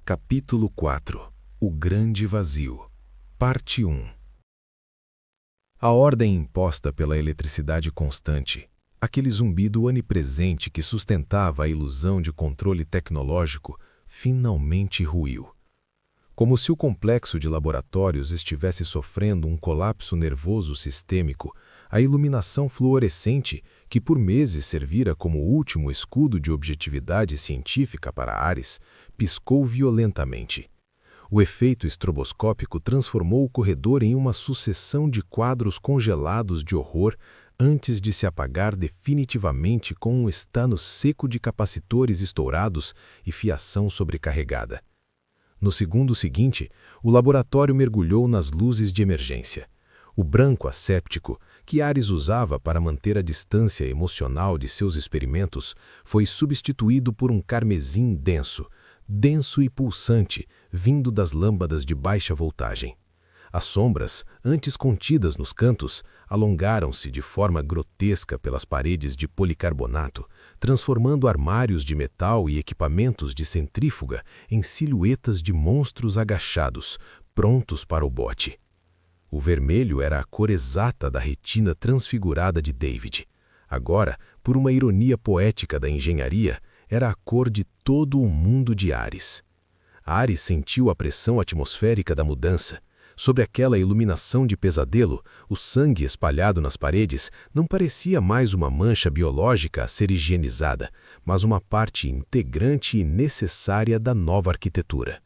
Capítulo 4 O Grande Vazio Parte 1 A ordem imposta pela eletricidade constante, aquele zumbido onipresente que sustentava a ilusão de controle tecnológico, finalmente ruiu. Como se o complexo de laboratórios estivesse sofrendo um colapso nervoso sistêmico, a iluminação fluorescente, que por meses servira como último escudo de objetividade científica para Ares, piscou violentamente. O efeito estroboscópico transformou o corredor em uma sucessão de quadros congelados de horror antes de se apagar definitivamente com um estano seco de capacitores estourados e fiação sobrecarregada. No segundo seguinte, o laboratório mergulhou nas luzes de emergência. O branco asséptico, que Ares usava para manter a distância emocional de seus experimentos, foi substituído por um carmesim denso, denso e pulsante, vindo das lâmpadas de baixa voltagem. As sombras, antes contidas nos cantos, alongaram-se de forma grotesca pelas paredes de policarbonato, transformando armários de metal e equipamentos de centrífuga em silhuetas de monstros agachados, prontos para o bote. O vermelho era a cor exata da retina transfigurada de David. Agora, por uma ironia poética da engenharia, era a cor de todo o mundo de Ares. Ares sentiu a pressão atmosférica da mudança. Sobre aquela iluminação de pesadelo, o sangue espalhado nas paredes não parecia mais uma mancha biológica a ser higienizada, mas uma parte integrante e necessária da nova arquitetura.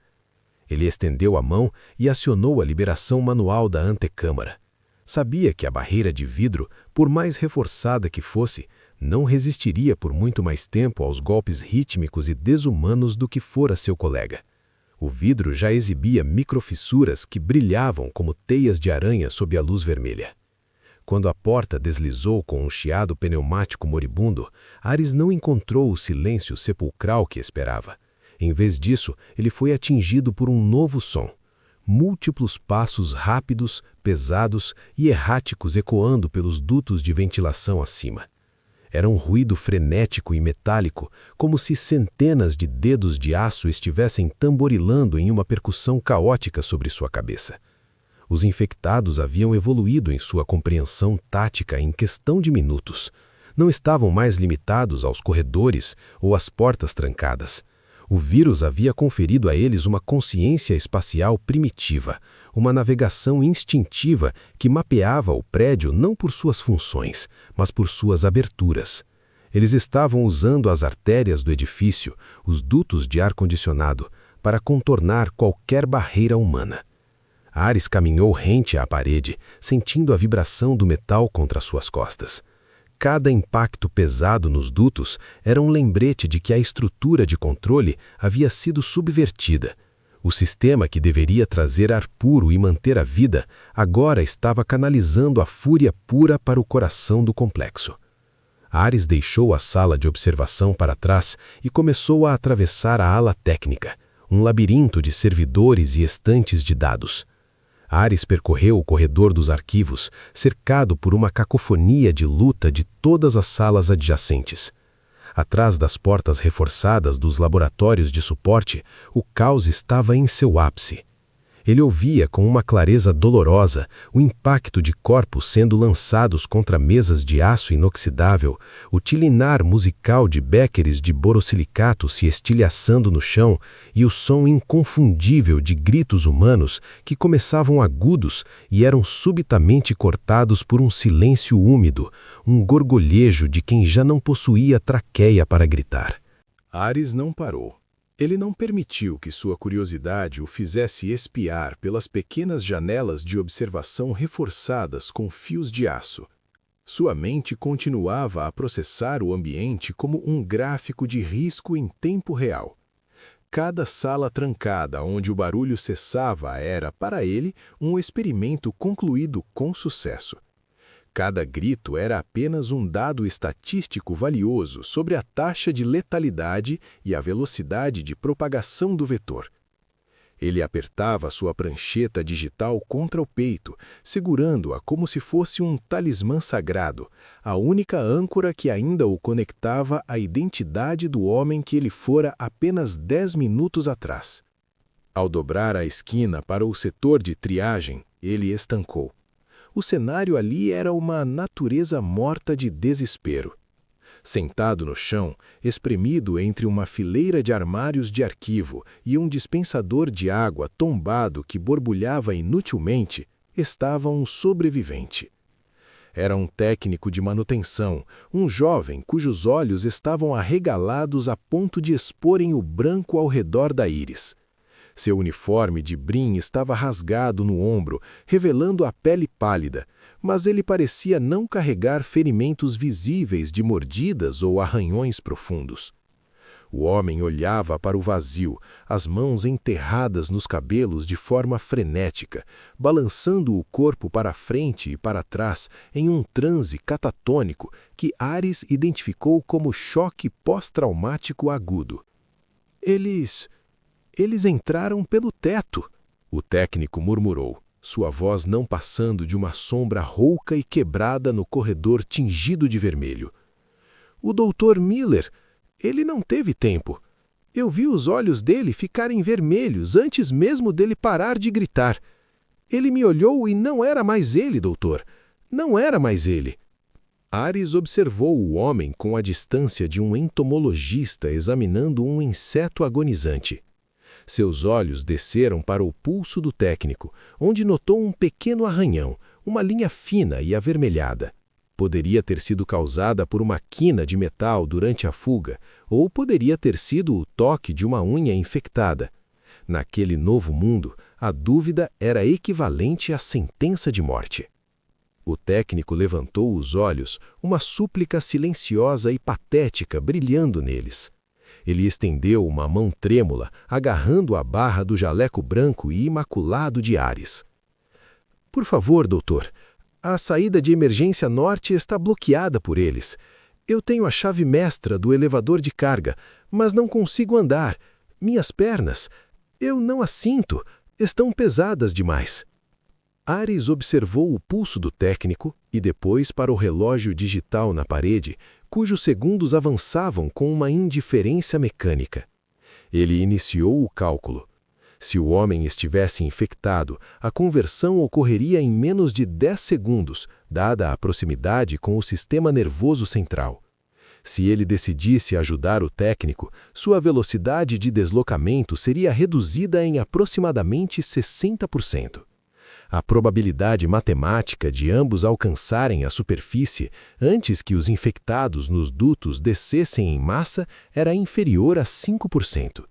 Ele estendeu a mão e acionou a liberação manual da antecâmara. Sabia que a barreira de vidro, por mais reforçada que fosse, não resistiria por muito mais tempo aos golpes rítmicos e desumanos do que fora seu colega. O vidro já exibia microfissuras que brilhavam como teias de aranha sob a luz vermelha. Quando a porta deslizou com um chiado pneumático moribundo, Ares não encontrou o silêncio sepulcral que esperava. Em vez disso, ele foi atingido por um novo som. Múltiplos passos rápidos, pesados e erráticos ecoando pelos dutos de ventilação acima. Era um ruído frenético e metálico, como se centenas de dedos de aço estivessem tamborilando em uma percussão caótica sobre sua cabeça. Os infectados haviam evoluído em sua compreensão tática em questão de minutos. Não estavam mais limitados aos corredores ou às portas trancadas. O vírus havia conferido a eles uma consciência espacial primitiva, uma navegação instintiva que mapeava o prédio não por suas funções, mas por suas aberturas. Eles estavam usando as artérias do edifício, os dutos de ar-condicionado, para contornar qualquer barreira humana. Ares caminhou rente à parede, sentindo a vibração do metal contra suas costas. Cada impacto pesado nos dutos era um lembrete de que a estrutura de controle havia sido subvertida. O sistema que deveria trazer ar puro e manter a vida, agora estava canalizando a fúria pura para o coração do complexo. Ares deixou a sala de observação para trás e começou a atravessar a ala técnica, um labirinto de servidores e estantes de dados. Ares percorreu o corredor dos arquivos, cercado por uma cacofonia de luta de todas as salas adjacentes. Atrás das portas reforçadas dos laboratórios de suporte, o caos estava em seu ápice. Ele ouvia com uma clareza dolorosa o impacto de corpos sendo lançados contra mesas de aço inoxidável, o tilinar musical de béqueres de borosilicato se estilhaçando no chão e o som inconfundível de gritos humanos que começavam agudos e eram subitamente cortados por um silêncio úmido, um gorgolhejo de quem já não possuía traqueia para gritar. Ares não parou. Ele não permitiu que sua curiosidade o fizesse espiar pelas pequenas janelas de observação reforçadas com fios de aço. Sua mente continuava a processar o ambiente como um gráfico de risco em tempo real. Cada sala trancada onde o barulho cessava era, para ele, um experimento concluído com sucesso. Cada grito era apenas um dado estatístico valioso sobre a taxa de letalidade e a velocidade de propagação do vetor. Ele apertava sua prancheta digital contra o peito, segurando-a como se fosse um talismã sagrado, a única âncora que ainda o conectava à identidade do homem que ele fora apenas 10 minutos atrás. Ao dobrar a esquina para o setor de triagem, ele estancou. O cenário ali era uma natureza morta de desespero. Sentado no chão, espremido entre uma fileira de armários de arquivo e um dispensador de água tombado que borbulhava inutilmente, estava um sobrevivente. Era um técnico de manutenção, um jovem cujos olhos estavam arregalados a ponto de exporem o branco ao redor da íris. Seu uniforme de brim estava rasgado no ombro, revelando a pele pálida, mas ele parecia não carregar ferimentos visíveis de mordidas ou arranhões profundos. O homem olhava para o vazio, as mãos enterradas nos cabelos de forma frenética, balançando o corpo para frente e para trás em um transe catatônico que Ares identificou como choque pós-traumático agudo. Eles entraram pelo teto, o técnico murmurou, sua voz não passando de uma sombra rouca e quebrada no corredor tingido de vermelho. O Dr. Miller, ele não teve tempo. Eu vi os olhos dele ficarem vermelhos antes mesmo dele parar de gritar. Ele me olhou e não era mais ele, doutor. Não era mais ele. Ares observou o homem com a distância de um entomologista examinando um inseto agonizante. Seus olhos desceram para o pulso do técnico, onde notou um pequeno arranhão, uma linha fina e avermelhada. Poderia ter sido causada por uma quina de metal durante a fuga, ou poderia ter sido o toque de uma unha infectada. Naquele novo mundo, a dúvida era equivalente à sentença de morte. O técnico levantou os olhos, uma súplica silenciosa e patética brilhando neles. Ele estendeu uma mão trêmula, agarrando a barra do jaleco branco e imaculado de Ares. Por favor, doutor, a saída de emergência norte está bloqueada por eles. Eu tenho a chave mestra do elevador de carga, mas não consigo andar. Minhas pernas, eu não as sinto, estão pesadas demais. Ares observou o pulso do técnico e depois para o relógio digital na parede, cujos segundos avançavam com uma indiferença mecânica. Ele iniciou o cálculo. Se o homem estivesse infectado, a conversão ocorreria em menos de 10 segundos, dada a proximidade com o sistema nervoso central. Se ele decidisse ajudar o técnico, sua velocidade de deslocamento seria reduzida em aproximadamente 60%. A probabilidade matemática de ambos alcançarem a superfície antes que os infectados nos dutos descessem em massa era inferior a 5%.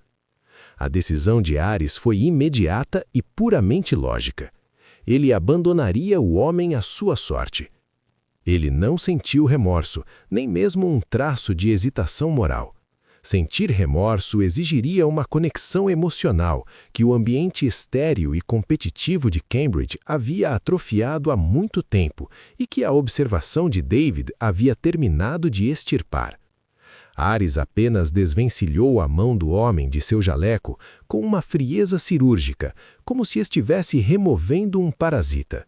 A decisão de Ares foi imediata e puramente lógica. Ele abandonaria o homem à sua sorte. Ele não sentiu remorso, nem mesmo um traço de hesitação moral. Sentir remorso exigiria uma conexão emocional que o ambiente estéril e competitivo de Cambridge havia atrofiado há muito tempo e que a observação de David havia terminado de extirpar. Ares apenas desvencilhou a mão do homem de seu jaleco com uma frieza cirúrgica, como se estivesse removendo um parasita.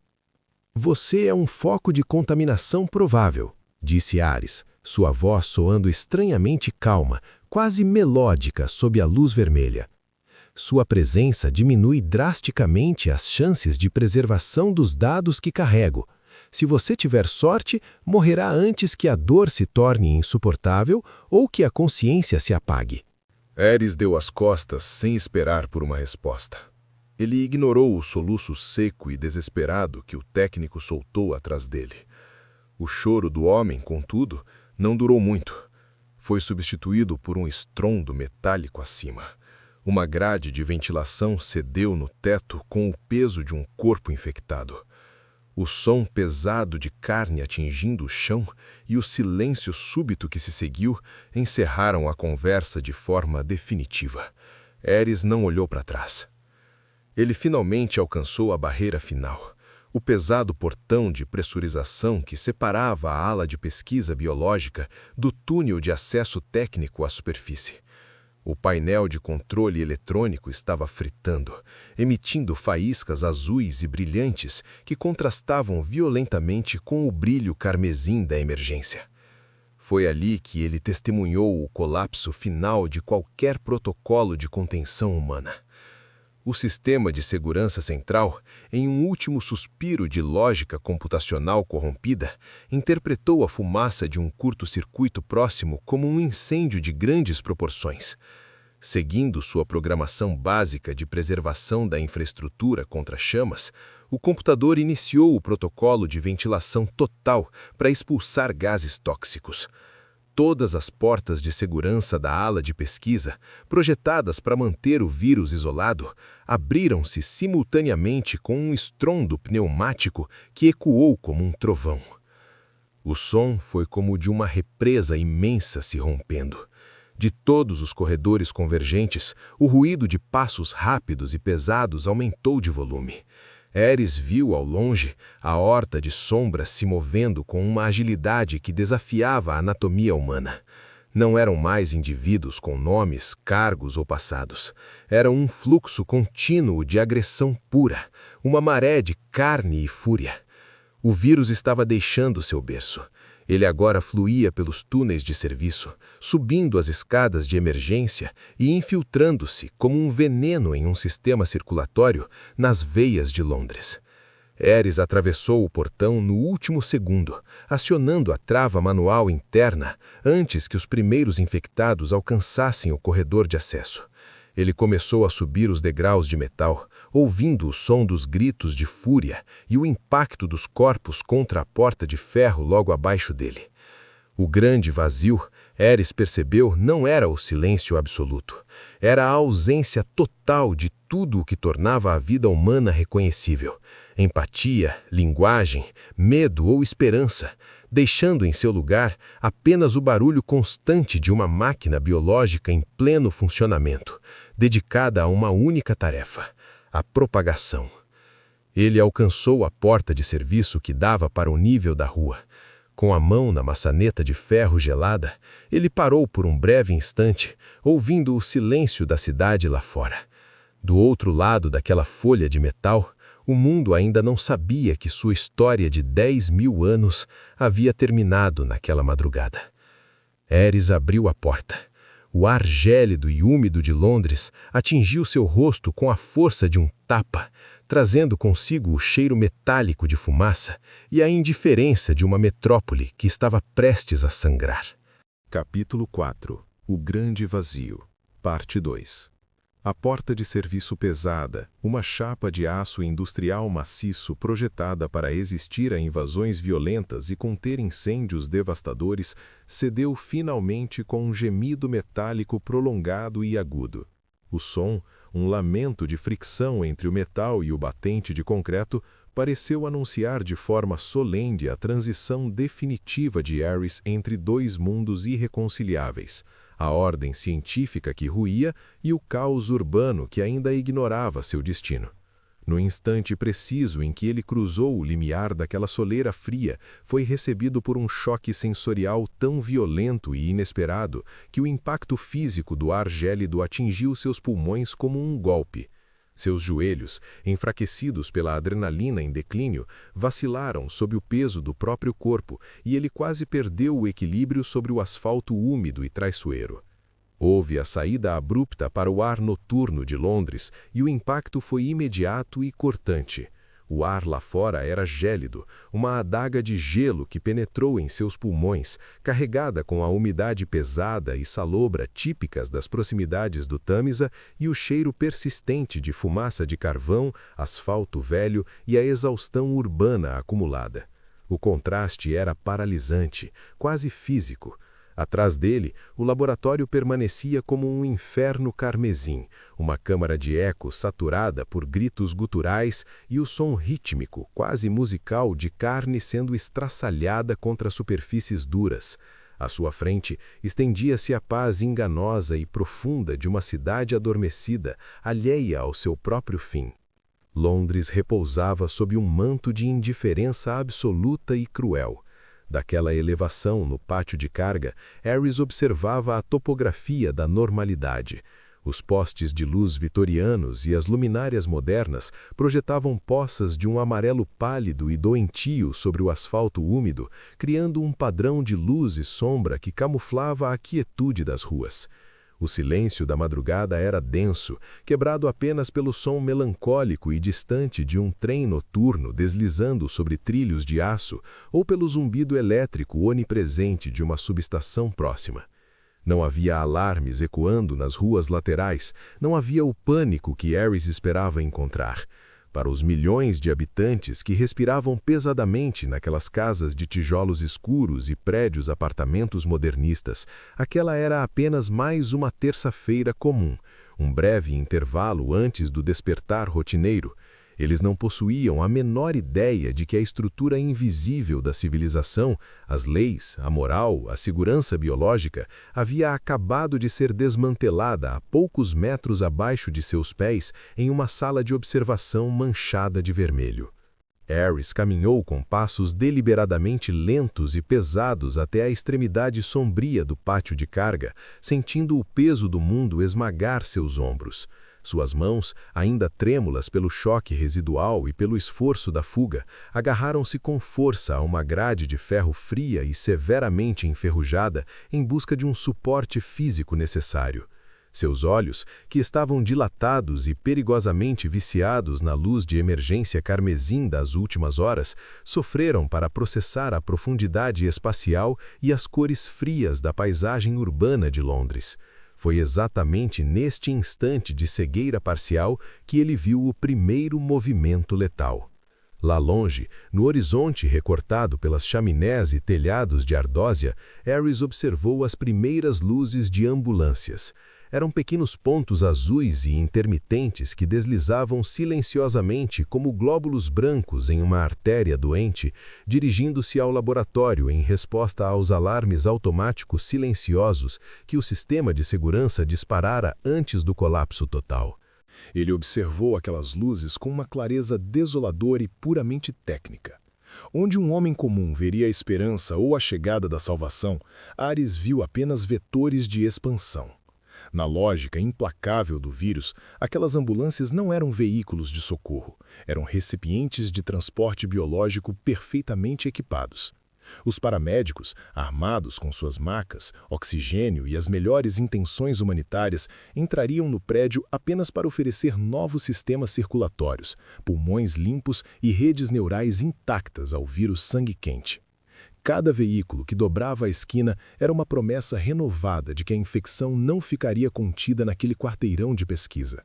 Você é um foco de contaminação provável, disse Ares, sua voz soando estranhamente calma, quase melódica sob a luz vermelha. Sua presença diminui drasticamente as chances de preservação dos dados que carrego. Se você tiver sorte, morrerá antes que a dor se torne insuportável ou que a consciência se apague. Ares deu as costas sem esperar por uma resposta. Ele ignorou o soluço seco e desesperado que o técnico soltou atrás dele. O choro do homem, contudo, não durou muito. Foi substituído por um estrondo metálico acima. Uma grade de ventilação cedeu no teto com o peso de um corpo infectado. O som pesado de carne atingindo o chão e o silêncio súbito que se seguiu encerraram a conversa de forma definitiva. Ares não olhou para trás. Ele finalmente alcançou a barreira final, o pesado portão de pressurização que separava a ala de pesquisa biológica do túnel de acesso técnico à superfície. O painel de controle eletrônico estava fritando, emitindo faíscas azuis e brilhantes que contrastavam violentamente com o brilho carmesim da emergência. Foi ali que ele testemunhou o colapso final de qualquer protocolo de contenção humana. O sistema de segurança central, em um último suspiro de lógica computacional corrompida, interpretou a fumaça de um curto-circuito próximo como um incêndio de grandes proporções. Seguindo sua programação básica de preservação da infraestrutura contra chamas, o computador iniciou o protocolo de ventilação total para expulsar gases tóxicos. Todas as portas de segurança da ala de pesquisa, projetadas para manter o vírus isolado, abriram-se simultaneamente com um estrondo pneumático que ecoou como um trovão. O som foi como o de uma represa imensa se rompendo. De todos os corredores convergentes, o ruído de passos rápidos e pesados aumentou de volume. Ares viu ao longe a horta de sombras se movendo com uma agilidade que desafiava a anatomia humana. Não eram mais indivíduos com nomes, cargos ou passados. Era um fluxo contínuo de agressão pura, uma maré de carne e fúria. O vírus estava deixando seu berço. Ele agora fluía pelos túneis de serviço, subindo as escadas de emergência e infiltrando-se como um veneno em um sistema circulatório nas veias de Londres. Ares atravessou o portão no último segundo, acionando a trava manual interna antes que os primeiros infectados alcançassem o corredor de acesso. Ele começou a subir os degraus de metal, ouvindo o som dos gritos de fúria e o impacto dos corpos contra a porta de ferro logo abaixo dele. O grande vazio, Ares percebeu, não era o silêncio absoluto. Era a ausência total de tudo o que tornava a vida humana reconhecível. Empatia, linguagem, medo ou esperança, deixando em seu lugar apenas o barulho constante de uma máquina biológica em pleno funcionamento, dedicada a uma única tarefa: a propagação. Ele alcançou a porta de serviço que dava para o nível da rua. Com a mão na maçaneta de ferro gelada, ele parou por um breve instante, ouvindo o silêncio da cidade lá fora. Do outro lado daquela folha de metal, o mundo ainda não sabia que sua história de 10.000 anos havia terminado naquela madrugada. Ares abriu a porta. O ar gélido e úmido de Londres atingiu seu rosto com a força de um tapa, trazendo consigo o cheiro metálico de fumaça e a indiferença de uma metrópole que estava prestes a sangrar. Capítulo 4. O Grande Vazio. Parte 2. A porta de serviço pesada, uma chapa de aço industrial maciço projetada para resistir a invasões violentas e conter incêndios devastadores, cedeu finalmente com um gemido metálico prolongado e agudo. O som, um lamento de fricção entre o metal e o batente de concreto, pareceu anunciar de forma solene a transição definitiva de Ares entre dois mundos irreconciliáveis: a ordem científica que ruía e o caos urbano que ainda ignorava seu destino. No instante preciso em que ele cruzou o limiar daquela soleira fria, foi recebido por um choque sensorial tão violento e inesperado que o impacto físico do ar gélido atingiu seus pulmões como um golpe. Seus joelhos, enfraquecidos pela adrenalina em declínio, vacilaram sob o peso do próprio corpo e ele quase perdeu o equilíbrio sobre o asfalto úmido e traiçoeiro. Houve a saída abrupta para o ar noturno de Londres e o impacto foi imediato e cortante. O ar lá fora era gélido, uma adaga de gelo que penetrou em seus pulmões, carregada com a umidade pesada e salobra típicas das proximidades do Tâmisa e o cheiro persistente de fumaça de carvão, asfalto velho e a exaustão urbana acumulada. O contraste era paralisante, quase físico. Atrás dele, o laboratório permanecia como um inferno carmesim, uma câmara de eco saturada por gritos guturais e o som rítmico, quase musical, de carne sendo estraçalhada contra superfícies duras. À sua frente, estendia-se a paz enganosa e profunda de uma cidade adormecida, alheia ao seu próprio fim. Londres repousava sob um manto de indiferença absoluta e cruel. Daquela elevação no pátio de carga, Ares observava a topografia da normalidade. Os postes de luz vitorianos e as luminárias modernas projetavam poças de um amarelo pálido e doentio sobre o asfalto úmido, criando um padrão de luz e sombra que camuflava a quietude das ruas. O silêncio da madrugada era denso, quebrado apenas pelo som melancólico e distante de um trem noturno deslizando sobre trilhos de aço ou pelo zumbido elétrico onipresente de uma subestação próxima. Não havia alarmes ecoando nas ruas laterais, não havia o pânico que Ares esperava encontrar. Para os milhões de habitantes que respiravam pesadamente naquelas casas de tijolos escuros e prédios-apartamentos modernistas, aquela era apenas mais uma terça-feira comum, um breve intervalo antes do despertar rotineiro. Eles não possuíam a menor ideia de que a estrutura invisível da civilização, as leis, a moral, a segurança biológica, havia acabado de ser desmantelada a poucos metros abaixo de seus pés em uma sala de observação manchada de vermelho. Ares caminhou com passos deliberadamente lentos e pesados até a extremidade sombria do pátio de carga, sentindo o peso do mundo esmagar seus ombros. Suas mãos, ainda trêmulas pelo choque residual e pelo esforço da fuga, agarraram-se com força a uma grade de ferro fria e severamente enferrujada em busca de um suporte físico necessário. Seus olhos, que estavam dilatados e perigosamente viciados na luz de emergência carmesim das últimas horas, sofreram para processar a profundidade espacial e as cores frias da paisagem urbana de Londres. Foi exatamente neste instante de cegueira parcial que ele viu o primeiro movimento letal. Lá longe, no horizonte recortado pelas chaminés e telhados de ardósia, Ares observou as primeiras luzes de ambulâncias. Eram pequenos pontos azuis e intermitentes que deslizavam silenciosamente como glóbulos brancos em uma artéria doente, dirigindo-se ao laboratório em resposta aos alarmes automáticos silenciosos que o sistema de segurança disparara antes do colapso total. Ele observou aquelas luzes com uma clareza desoladora e puramente técnica. Onde um homem comum veria a esperança ou a chegada da salvação, Ares viu apenas vetores de expansão. Na lógica implacável do vírus, aquelas ambulâncias não eram veículos de socorro, eram recipientes de transporte biológico perfeitamente equipados. Os paramédicos, armados com suas macas, oxigênio e as melhores intenções humanitárias, entrariam no prédio apenas para oferecer novos sistemas circulatórios, pulmões limpos e redes neurais intactas ao vírus sangue-quente. Cada veículo que dobrava a esquina era uma promessa renovada de que a infecção não ficaria contida naquele quarteirão de pesquisa.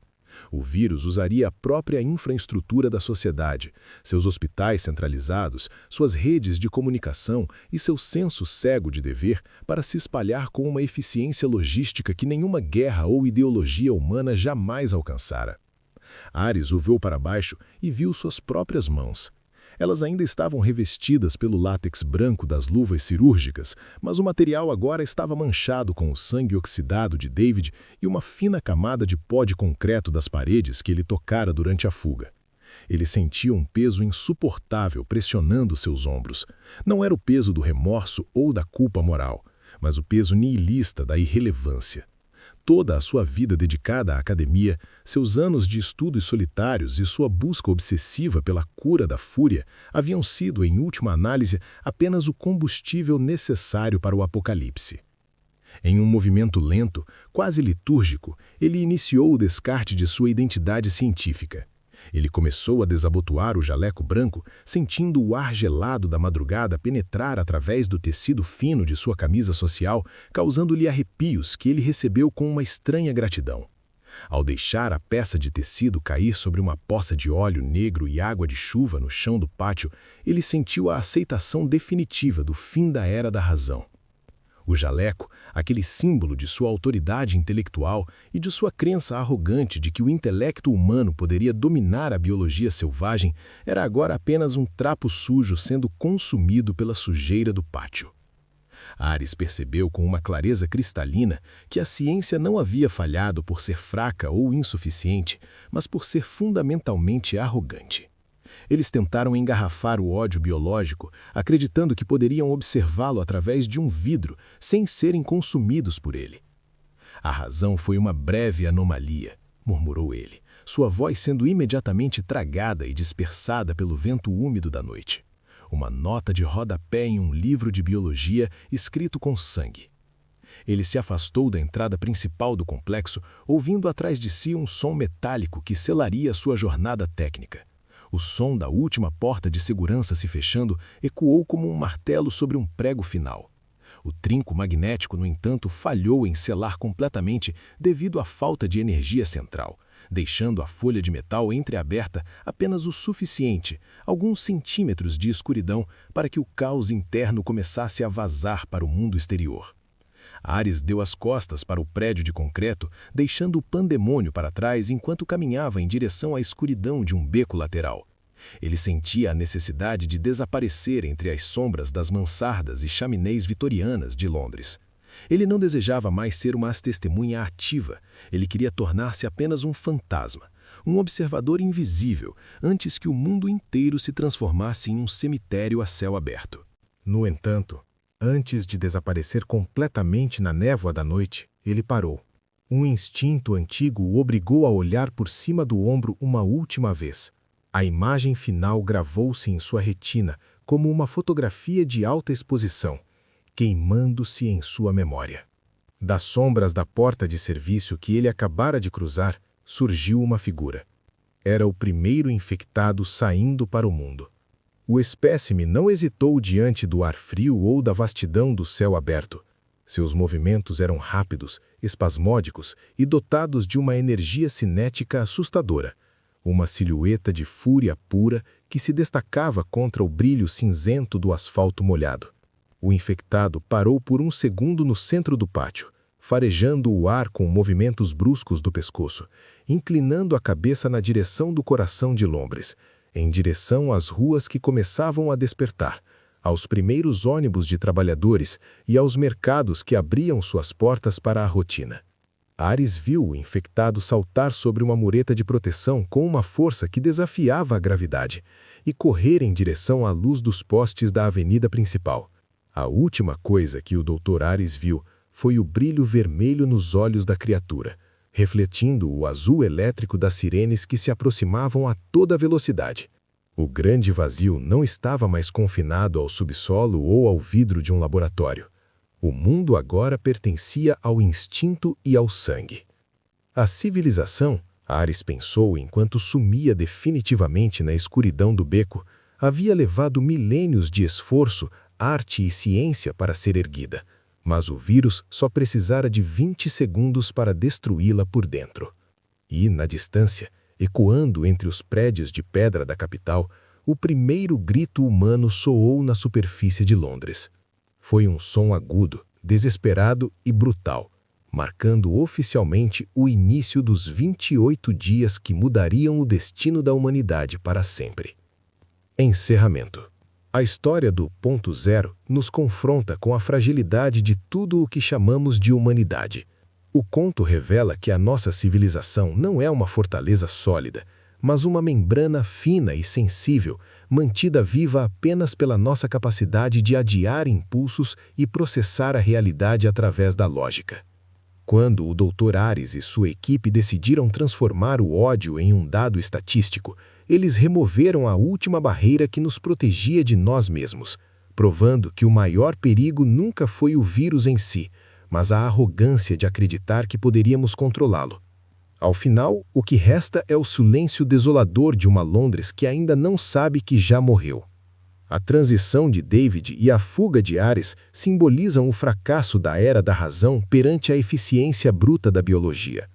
O vírus usaria a própria infraestrutura da sociedade, seus hospitais centralizados, suas redes de comunicação e seu senso cego de dever para se espalhar com uma eficiência logística que nenhuma guerra ou ideologia humana jamais alcançara. Ares olhou para baixo e viu suas próprias mãos. Elas ainda estavam revestidas pelo látex branco das luvas cirúrgicas, mas o material agora estava manchado com o sangue oxidado de David e uma fina camada de pó de concreto das paredes que ele tocara durante a fuga. Ele sentia um peso insuportável pressionando seus ombros. Não era o peso do remorso ou da culpa moral, mas o peso nihilista da irrelevância. Toda a sua vida dedicada à academia, seus anos de estudos solitários e sua busca obsessiva pela cura da fúria haviam sido, em última análise, apenas o combustível necessário para o apocalipse. Em um movimento lento, quase litúrgico, ele iniciou o descarte de sua identidade científica. Ele começou a desabotoar o jaleco branco, sentindo o ar gelado da madrugada penetrar através do tecido fino de sua camisa social, causando-lhe arrepios que ele recebeu com uma estranha gratidão. Ao deixar a peça de tecido cair sobre uma poça de óleo negro e água de chuva no chão do pátio, ele sentiu a aceitação definitiva do fim da era da razão. O jaleco, aquele símbolo de sua autoridade intelectual e de sua crença arrogante de que o intelecto humano poderia dominar a biologia selvagem, era agora apenas um trapo sujo sendo consumido pela sujeira do pátio. Ares percebeu com uma clareza cristalina que a ciência não havia falhado por ser fraca ou insuficiente, mas por ser fundamentalmente arrogante. Eles tentaram engarrafar o ódio biológico, acreditando que poderiam observá-lo através de um vidro, sem serem consumidos por ele. A razão foi uma breve anomalia, murmurou ele, sua voz sendo imediatamente tragada e dispersada pelo vento úmido da noite. Uma nota de rodapé em um livro de biologia escrito com sangue. Ele se afastou da entrada principal do complexo, ouvindo atrás de si um som metálico que selaria sua jornada técnica. O som da última porta de segurança se fechando ecoou como um martelo sobre um prego final. O trinco magnético, no entanto, falhou em selar completamente devido à falta de energia central, deixando a folha de metal entreaberta apenas o suficiente, alguns centímetros de escuridão, para que o caos interno começasse a vazar para o mundo exterior. Ares deu as costas para o prédio de concreto, deixando o pandemônio para trás enquanto caminhava em direção à escuridão de um beco lateral. Ele sentia a necessidade de desaparecer entre as sombras das mansardas e chaminés vitorianas de Londres. Ele não desejava mais ser uma testemunha ativa, ele queria tornar-se apenas um fantasma, um observador invisível, antes que o mundo inteiro se transformasse em um cemitério a céu aberto. No entanto, antes de desaparecer completamente na névoa da noite, ele parou. Um instinto antigo o obrigou a olhar por cima do ombro uma última vez. A imagem final gravou-se em sua retina como uma fotografia de alta exposição, queimando-se em sua memória. Das sombras da porta de serviço que ele acabara de cruzar, surgiu uma figura. Era o primeiro infectado saindo para o mundo. O espécime não hesitou diante do ar frio ou da vastidão do céu aberto. Seus movimentos eram rápidos, espasmódicos e dotados de uma energia cinética assustadora. Uma silhueta de fúria pura que se destacava contra o brilho cinzento do asfalto molhado. O infectado parou por um segundo no centro do pátio, farejando o ar com movimentos bruscos do pescoço, inclinando a cabeça na direção do coração de Londres, em direção às ruas que começavam a despertar, aos primeiros ônibus de trabalhadores e aos mercados que abriam suas portas para a rotina. Ares viu o infectado saltar sobre uma mureta de proteção com uma força que desafiava a gravidade e correr em direção à luz dos postes da avenida principal. A última coisa que o Dr. Ares viu foi o brilho vermelho nos olhos da criatura, refletindo o azul elétrico das sirenes que se aproximavam a toda velocidade. O grande vazio não estava mais confinado ao subsolo ou ao vidro de um laboratório. O mundo agora pertencia ao instinto e ao sangue. A civilização, Ares pensou enquanto sumia definitivamente na escuridão do beco, havia levado milênios de esforço, arte e ciência para ser erguida, mas o vírus só precisara de 20 segundos para destruí-la por dentro. E, na distância, ecoando entre os prédios de pedra da capital, o primeiro grito humano soou na superfície de Londres. Foi um som agudo, desesperado e brutal, marcando oficialmente o início dos 28 dias que mudariam o destino da humanidade para sempre. Encerramento. A história do Ponto Zero nos confronta com a fragilidade de tudo o que chamamos de humanidade. O conto revela que a nossa civilização não é uma fortaleza sólida, mas uma membrana fina e sensível, mantida viva apenas pela nossa capacidade de adiar impulsos e processar a realidade através da lógica. Quando o Dr. Ares e sua equipe decidiram transformar o ódio em um dado estatístico, eles removeram a última barreira que nos protegia de nós mesmos, provando que o maior perigo nunca foi o vírus em si, mas a arrogância de acreditar que poderíamos controlá-lo. Ao final, o que resta é o silêncio desolador de uma Londres que ainda não sabe que já morreu. A transição de David e a fuga de Ares simbolizam o fracasso da era da razão perante a eficiência bruta da biologia.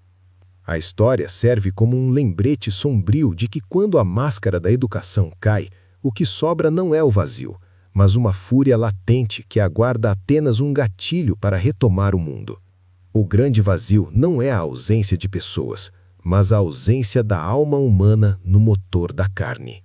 A história serve como um lembrete sombrio de que quando a máscara da educação cai, o que sobra não é o vazio, mas uma fúria latente que aguarda apenas um gatilho para retomar o mundo. O grande vazio não é a ausência de pessoas, mas a ausência da alma humana no motor da carne.